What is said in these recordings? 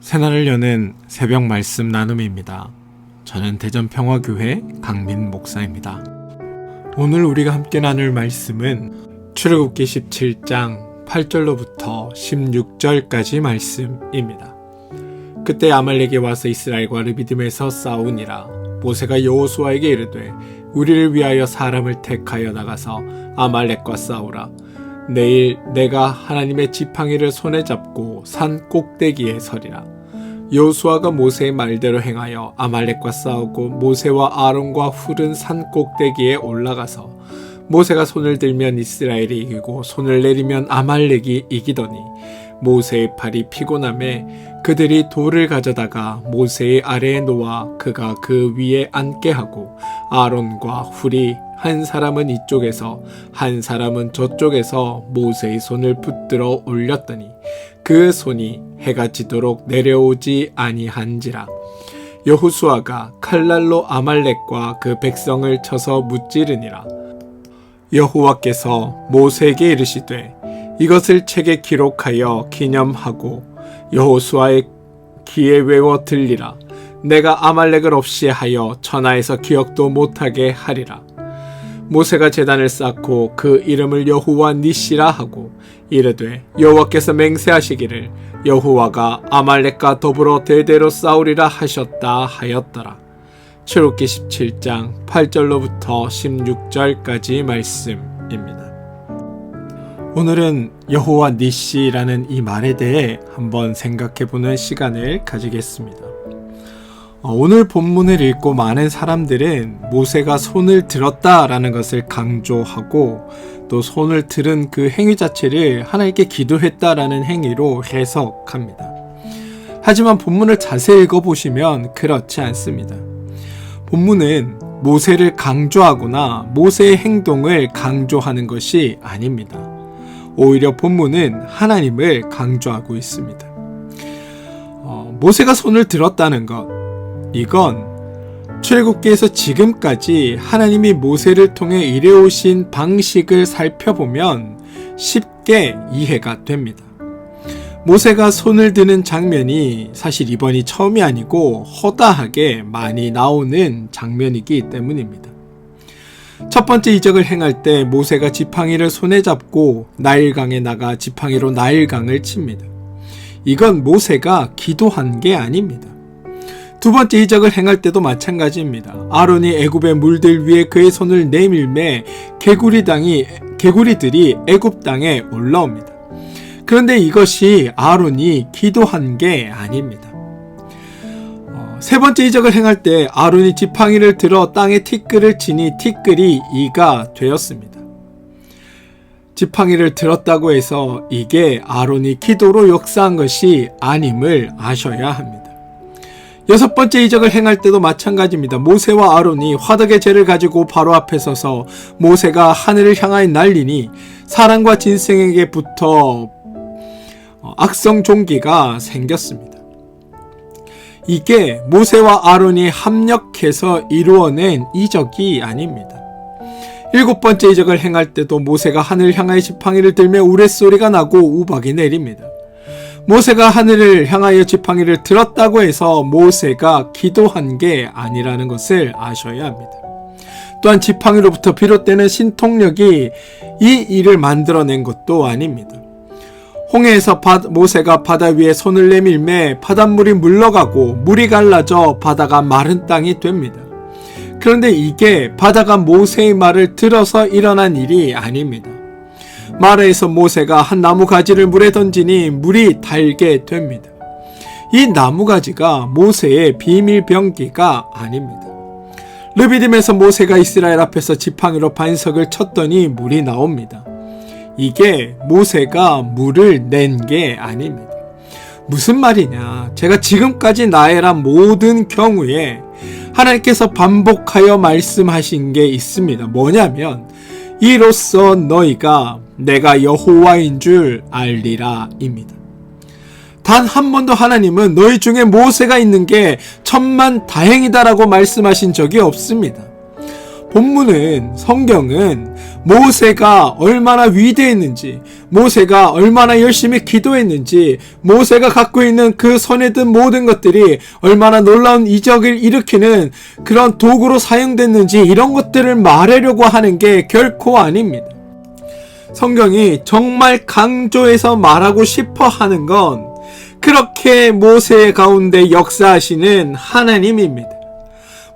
새날을 여는 새벽 말씀 나눔입니다. 저는 대전평화교회 강민 목사입니다. 오늘 우리가 함께 나눌 말씀은 출애굽기 17장 8절로부터 16절까지 말씀입니다. 그때 아말렉이 와서 이스라엘과 르비딤에서 싸우니라. 모세가 여호수아에게 이르되 우리를 위하여 사람을 택하여 나가서 아말렉과 싸우라. 내일 내가 하나님의 지팡이를 손에 잡고 산 꼭대기에 서리라. 여호수아가 모세의 말대로 행하여 아말렉과 싸우고 모세와 아론과 훌은 산 꼭대기에 올라가서 모세가 손을 들면 이스라엘이 이기고 손을 내리면 아말렉이 이기더니 모세의 팔이 피곤함에 그들이 돌을 가져다가 모세의 아래에 놓아 그가 그 위에 앉게 하고 아론과 훌이 한 사람은 이쪽에서 한 사람은 저쪽에서 모세의 손을 붙들어 올렸더니 그 손이 해가 지도록 내려오지 아니한지라. 여호수아가 칼날로 아말렉과 그 백성을 쳐서 무찌르니라. 여호와께서 모세에게 이르시되 이것을 책에 기록하여 기념하고 여호수아의 귀에 외워 들리라. 내가 아말렉을 없이 하여 천하에서 기억도 못하게 하리라. 모세가 제단을 쌓고 그 이름을 여호와 니시라 하고 이르되 여호와께서 맹세하시기를 여호와가 아말렉과 더불어 대대로 싸우리라 하셨다 하였더라. 출애굽기 17장 8절로부터 16절까지 말씀입니다. 오늘은 여호와 니시라는 이 말에 대해 한번 생각해보는 시간을 가지겠습니다. 오늘 본문을 읽고 많은 사람들은 모세가 손을 들었다라는 것을 강조하고 또 손을 들은 그 행위 자체를 하나님께 기도했다라는 행위로 해석합니다. 하지만 본문을 자세히 읽어보시면 그렇지 않습니다. 본문은 모세를 강조하거나 모세의 행동을 강조하는 것이 아닙니다. 오히려 본문은 하나님을 강조하고 있습니다. 모세가 손을 들었다는 것, 이건 출애굽기에서 지금까지 하나님이 모세를 통해 이래오신 방식을 살펴보면 쉽게 이해가 됩니다. 모세가 손을 드는 장면이 사실 이번이 처음이 아니고 허다하게 많이 나오는 장면이기 때문입니다. 첫 번째 이적을 행할 때 모세가 지팡이를 손에 잡고 나일강에 나가 지팡이로 나일강을 칩니다. 이건 모세가 기도한 게 아닙니다. 두 번째 이적을 행할 때도 마찬가지입니다. 아론이 애굽의 물들 위에 그의 손을 내밀매 개구리들이 애굽 땅에 올라옵니다. 그런데 이것이 아론이 기도한 게 아닙니다. 세 번째 이적을 행할 때 아론이 지팡이를 들어 땅에 티끌을 치니 티끌이 이가 되었습니다. 지팡이를 들었다고 해서 이게 아론이 기도로 역사한 것이 아님을 아셔야 합니다. 여섯 번째 이적을 행할 때도 마찬가지입니다. 모세와 아론이 화덕의 재를 가지고 바로 앞에 서서 모세가 하늘을 향하여 날리니 사람과 짐승에게부터 악성 종기가 생겼습니다. 이게 모세와 아론이 합력해서 이루어낸 이적이 아닙니다. 일곱 번째 이적을 행할 때도 모세가 하늘을 향하여 지팡이를 들며 우레소리가 나고 우박이 내립니다. 모세가 하늘을 향하여 지팡이를 들었다고 해서 모세가 기도한 게 아니라는 것을 아셔야 합니다. 또한 지팡이로부터 비롯되는 신통력이 이 일을 만들어낸 것도 아닙니다. 홍해에서 모세가 바다 위에 손을 내밀매 바닷물이 물러가고 물이 갈라져 바다가 마른 땅이 됩니다. 그런데 이게 바다가 모세의 말을 들어서 일어난 일이 아닙니다. 마라에서 모세가 한 나무가지를 물에 던지니 물이 달게 됩니다. 이 나무가지가 모세의 비밀병기가 아닙니다. 르비딤에서 모세가 이스라엘 앞에서 지팡이로 반석을 쳤더니 물이 나옵니다. 이게 모세가 물을 낸 게 아닙니다. 무슨 말이냐? 제가 지금까지 나열한 모든 경우에 하나님께서 반복하여 말씀하신 게 있습니다. 뭐냐면 이로써 너희가 내가 여호와인 줄 알리라 입니다. 단 한 번도 하나님은 너희 중에 모세가 있는 게 천만 다행이다라고 말씀하신 적이 없습니다. 본문은, 성경은 모세가 얼마나 위대했는지, 모세가 얼마나 열심히 기도했는지, 모세가 갖고 있는 그 손에 든 모든 것들이 얼마나 놀라운 이적을 일으키는 그런 도구로 사용됐는지 이런 것들을 말하려고 하는 게 결코 아닙니다. 성경이 정말 강조해서 말하고 싶어 하는 건 그렇게 모세 가운데 역사하시는 하나님입니다.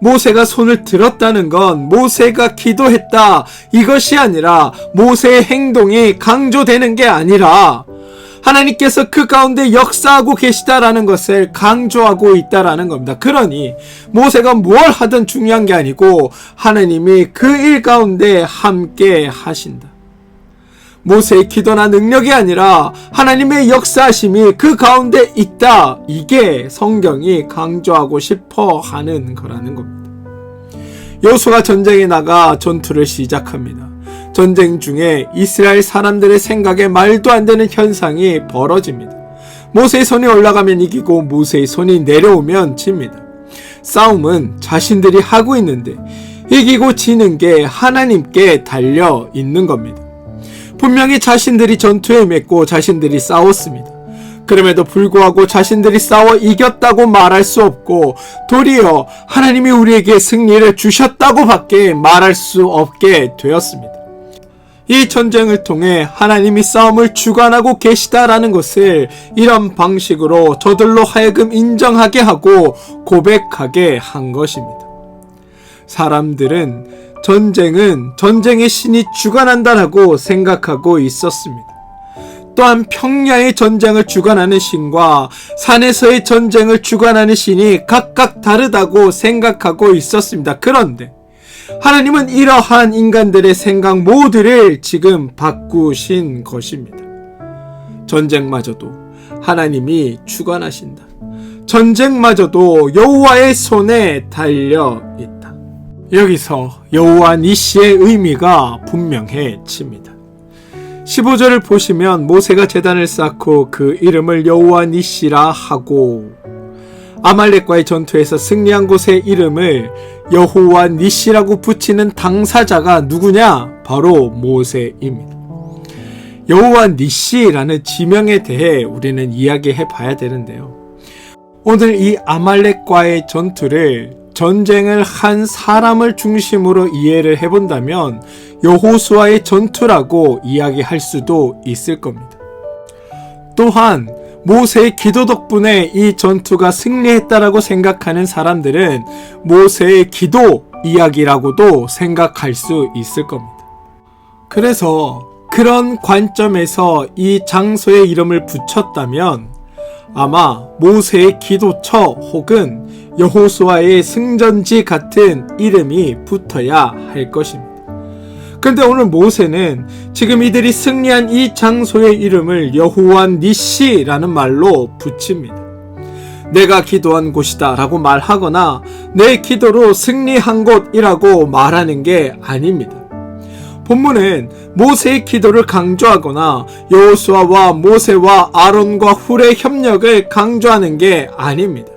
모세가 손을 들었다는 건 모세가 기도했다 이것이 아니라 모세의 행동이 강조되는 게 아니라 하나님께서 그 가운데 역사하고 계시다라는 것을 강조하고 있다라는 겁니다. 그러니 모세가 뭘 하든 중요한 게 아니고 하나님이 그 일 가운데 함께 하신다. 모세의 기도나 능력이 아니라 하나님의 역사하심이 그 가운데 있다. 이게 성경이 강조하고 싶어 하는 거라는 겁니다. 여호수아가 전쟁에 나가 전투를 시작합니다. 전쟁 중에 이스라엘 사람들의 생각에 말도 안 되는 현상이 벌어집니다. 모세의 손이 올라가면 이기고 모세의 손이 내려오면 집니다. 싸움은 자신들이 하고 있는데 이기고 지는 게 하나님께 달려 있는 겁니다. 분명히 자신들이 전투에 임했고 자신들이 싸웠습니다. 그럼에도 불구하고 자신들이 싸워 이겼다고 말할 수 없고 도리어 하나님이 우리에게 승리를 주셨다고 밖에 말할 수 없게 되었습니다. 이 전쟁을 통해 하나님이 싸움을 주관하고 계시다라는 것을 이런 방식으로 저들로 하여금 인정하게 하고 고백하게 한 것입니다. 사람들은 전쟁은 전쟁의 신이 주관한다라고 생각하고 있었습니다. 또한 평야의 전쟁을 주관하는 신과 산에서의 전쟁을 주관하는 신이 각각 다르다고 생각하고 있었습니다. 그런데 하나님은 이러한 인간들의 생각 모두를 지금 바꾸신 것입니다. 전쟁마저도 하나님이 주관하신다. 전쟁마저도 여호와의 손에 달려 있다. 여기서 여호와 니시의 의미가 분명해집니다. 15절을 보시면 모세가 제단을 쌓고 그 이름을 여호와 니시라 하고 아말렉과의 전투에서 승리한 곳의 이름을 여호와 니시라고 붙이는 당사자가 누구냐? 바로 모세입니다. 여호와 니시라는 지명에 대해 우리는 이야기해 봐야 되는데요. 오늘 이 아말렉과의 전쟁을 한 사람을 중심으로 이해를 해본다면 여호수아의 전투라고 이야기할 수도 있을 겁니다. 또한 모세의 기도 덕분에 이 전투가 승리했다라고 생각하는 사람들은 모세의 기도 이야기라고도 생각할 수 있을 겁니다. 그래서 그런 관점에서 이 장소의 이름을 붙였다면 아마 모세의 기도처 혹은 여호수아의 승전지 같은 이름이 붙어야 할 것입니다. 그런데 오늘 모세는 지금 이들이 승리한 이 장소의 이름을 여호와 니시라는 말로 붙입니다. 내가 기도한 곳이다 라고 말하거나 내 기도로 승리한 곳이라고 말하는 게 아닙니다. 본문은 모세의 기도를 강조하거나 여호수아와 모세와 아론과 훌의 협력을 강조하는 게 아닙니다.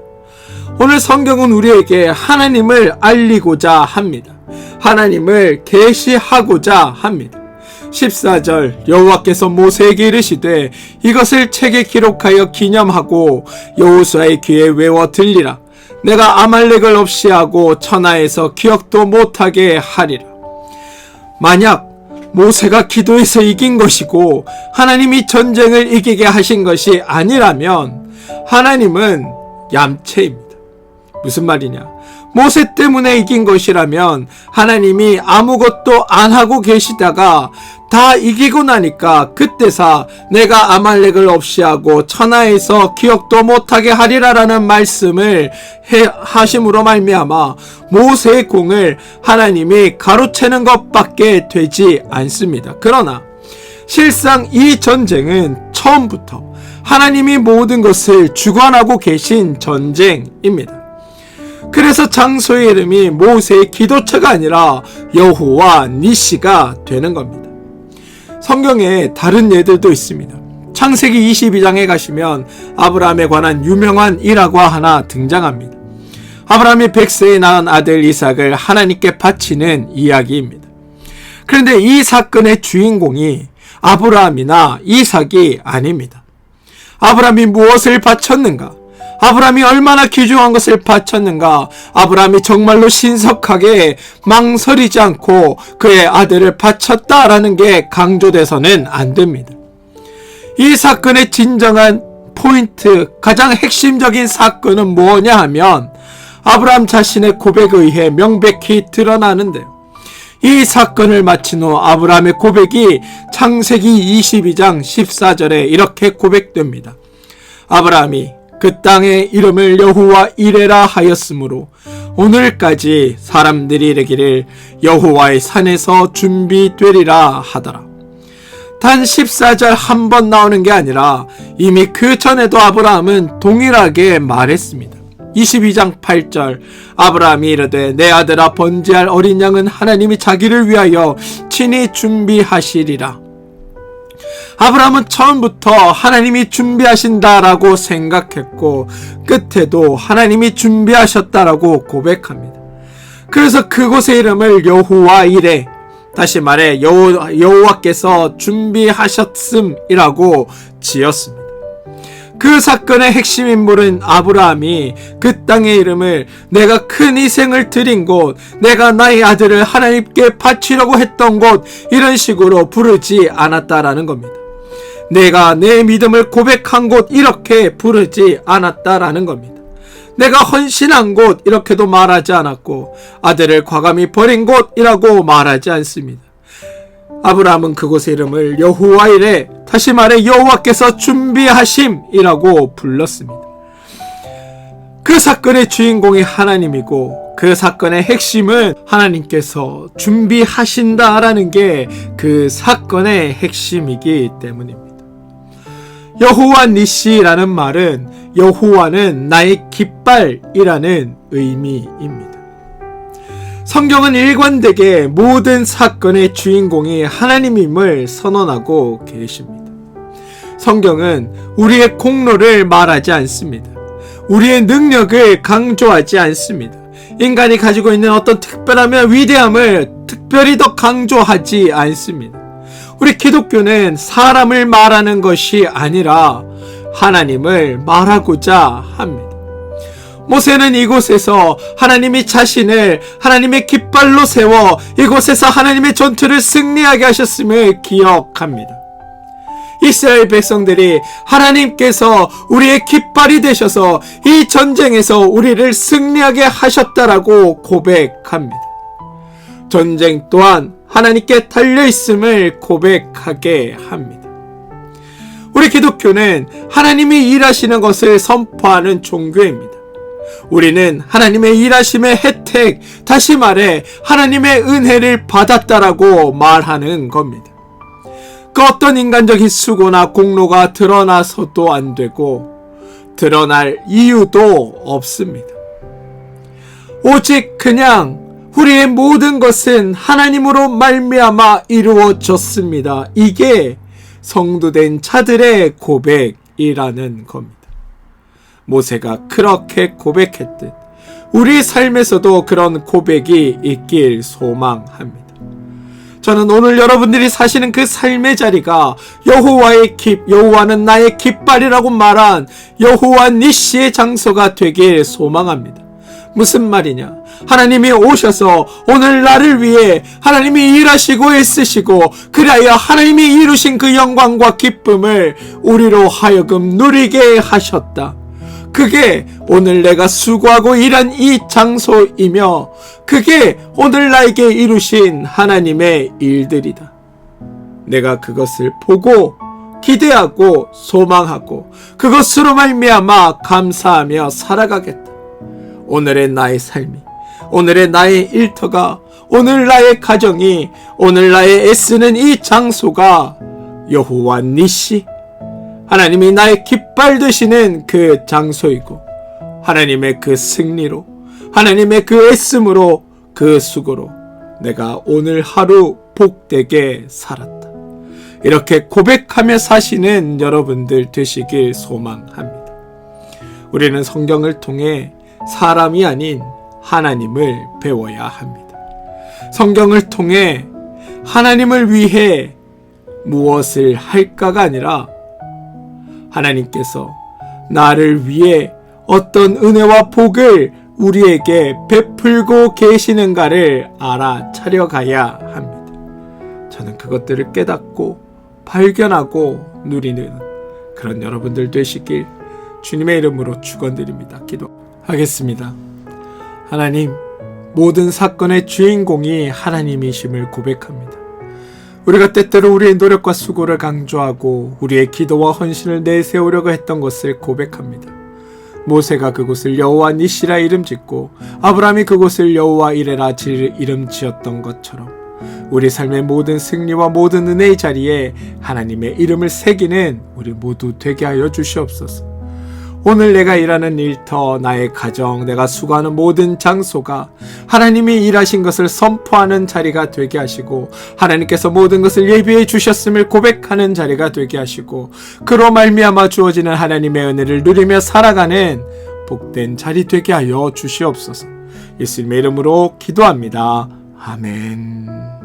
오늘 성경은 우리에게 하나님을 알리고자 합니다. 하나님을 계시하고자 합니다. 14절 여호와께서 모세에게 이르시되 이것을 책에 기록하여 기념하고 여호수아의 귀에 외워 들리라. 내가 아말렉을 없이 하고 천하에서 기억도 못하게 하리라. 만약 모세가 기도해서 이긴 것이고 하나님이 전쟁을 이기게 하신 것이 아니라면 하나님은 얌체입니다. 무슨 말이냐? 모세 때문에 이긴 것이라면 하나님이 아무것도 안 하고 계시다가 다 이기고 나니까 그때서 내가 아말렉을 없이 하고 천하에서 기억도 못하게 하리라라는 말씀을 하심으로 말미암아 모세의 공을 하나님이 가로채는 것밖에 되지 않습니다. 그러나 실상 이 전쟁은 처음부터 하나님이 모든 것을 주관하고 계신 전쟁입니다. 그래서 장소의 이름이 모세의 기도처가 아니라 여호와 니시가 되는 겁니다. 성경에 다른 예들도 있습니다. 창세기 22장에 가시면 아브라함에 관한 유명한 일화가 하나 등장합니다. 아브라함이 100세에 낳은 아들 이삭을 하나님께 바치는 이야기입니다. 그런데 이 사건의 주인공이 아브라함이나 이삭이 아닙니다. 아브라함이 무엇을 바쳤는가? 아브라함이 얼마나 귀중한 것을 바쳤는가? 아브라함이 정말로 신속하게 망설이지 않고 그의 아들을 바쳤다라는 게 강조돼서는 안 됩니다. 이 사건의 진정한 포인트, 가장 핵심적인 사건은 뭐냐 하면 아브라함 자신의 고백에 의해 명백히 드러나는데요. 이 사건을 마친 후 아브라함의 고백이 창세기 22장 14절에 이렇게 고백됩니다. 아브라함이 그 땅의 이름을 여호와 이레라 하였으므로 오늘까지 사람들이 이르기를 여호와의 산에서 준비되리라 하더라. 단 14절 한 번 나오는 게 아니라 이미 그 전에도 아브라함은 동일하게 말했습니다. 22장 8절 아브라함이 이르되 내 아들아 번제할 어린 양은 하나님이 자기를 위하여 친히 준비하시리라. 아브라함은 처음부터 하나님이 준비하신다라고 생각했고 끝에도 하나님이 준비하셨다라고 고백합니다. 그래서 그곳의 이름을 여호와 이레, 다시 말해 여호와께서 준비하셨음이라고 지었습니다. 그 사건의 핵심 인물은 아브라함이 그 땅의 이름을 내가 큰 희생을 드린 곳, 내가 나의 아들을 하나님께 바치려고 했던 곳, 이런 식으로 부르지 않았다라는 겁니다. 내가 내 믿음을 고백한 곳, 이렇게 부르지 않았다라는 겁니다. 내가 헌신한 곳, 이렇게도 말하지 않았고 아들을 과감히 버린 곳이라고 말하지 않습니다. 아브라함은 그곳의 이름을 여호와 이레, 다시 말해 여호와께서 준비하심이라고 불렀습니다. 그 사건의 주인공이 하나님이고 그 사건의 핵심은 하나님께서 준비하신다라는 게 그 사건의 핵심이기 때문입니다. 여호와 니시라는 말은 여호와는 나의 깃발이라는 의미입니다. 성경은 일관되게 모든 사건의 주인공이 하나님임을 선언하고 계십니다. 성경은 우리의 공로를 말하지 않습니다. 우리의 능력을 강조하지 않습니다. 인간이 가지고 있는 어떤 특별함이나 위대함을 특별히 더 강조하지 않습니다. 우리 기독교는 사람을 말하는 것이 아니라 하나님을 말하고자 합니다. 모세는 이곳에서 하나님이 자신을 하나님의 깃발로 세워 이곳에서 하나님의 전투를 승리하게 하셨음을 기억합니다. 이스라엘 백성들이 하나님께서 우리의 깃발이 되셔서 이 전쟁에서 우리를 승리하게 하셨다라고 고백합니다. 전쟁 또한 하나님께 달려있음을 고백하게 합니다. 우리 기독교는 하나님이 일하시는 것을 선포하는 종교입니다. 우리는 하나님의 일하심의 혜택, 다시 말해 하나님의 은혜를 받았다라고 말하는 겁니다. 그 어떤 인간적인 수고나 공로가 드러나서도 안 되고 드러날 이유도 없습니다. 오직 그냥 우리의 모든 것은 하나님으로 말미암아 이루어졌습니다. 이게 성도된 자들의 고백이라는 겁니다. 모세가 그렇게 고백했듯 우리 삶에서도 그런 고백이 있길 소망합니다. 저는 오늘 여러분들이 사시는 그 삶의 자리가 여호와의 여호와는 나의 깃발이라고 말한 여호와 니시의 장소가 되길 소망합니다. 무슨 말이냐? 하나님이 오셔서 오늘 나를 위해 하나님이 일하시고 애쓰시고 그리하여 하나님이 이루신 그 영광과 기쁨을 우리로 하여금 누리게 하셨다. 그게 오늘 내가 수고하고 일한 이 장소이며 그게 오늘 나에게 이루신 하나님의 일들이다. 내가 그것을 보고 기대하고 소망하고 그것으로 말미암아 감사하며 살아가겠다. 오늘의 나의 삶이, 오늘의 나의 일터가, 오늘 나의 가정이, 오늘 나의 애쓰는 이 장소가 여호와 니시, 하나님이 나의 깃발 되시는 그 장소이고 하나님의 그 승리로, 하나님의 그 애씀으로, 그 수고로 내가 오늘 하루 복되게 살았다. 이렇게 고백하며 사시는 여러분들 되시길 소망합니다. 우리는 성경을 통해 사람이 아닌 하나님을 배워야 합니다. 성경을 통해 하나님을 위해 무엇을 할까가 아니라 하나님께서 나를 위해 어떤 은혜와 복을 우리에게 베풀고 계시는가를 알아차려 가야 합니다. 저는 그것들을 깨닫고 발견하고 누리는 그런 여러분들 되시길 주님의 이름으로 축원드립니다. 기도하겠습니다. 하나님, 모든 사건의 주인공이 하나님이심을 고백합니다. 우리가 때때로 우리의 노력과 수고를 강조하고 우리의 기도와 헌신을 내세우려고 했던 것을 고백합니다. 모세가 그곳을 여호와 니시라 이름 짓고 아브라함이 그곳을 여호와 이레라 이름 지었던 것처럼 우리 삶의 모든 승리와 모든 은혜의 자리에 하나님의 이름을 새기는 우리 모두 되게 하여 주시옵소서. 오늘 내가 일하는 일터, 나의 가정, 내가 수고하는 모든 장소가 하나님이 일하신 것을 선포하는 자리가 되게 하시고 하나님께서 모든 것을 예비해 주셨음을 고백하는 자리가 되게 하시고 그로 말미암아 주어지는 하나님의 은혜를 누리며 살아가는 복된 자리 되게 하여 주시옵소서. 예수님의 이름으로 기도합니다. 아멘.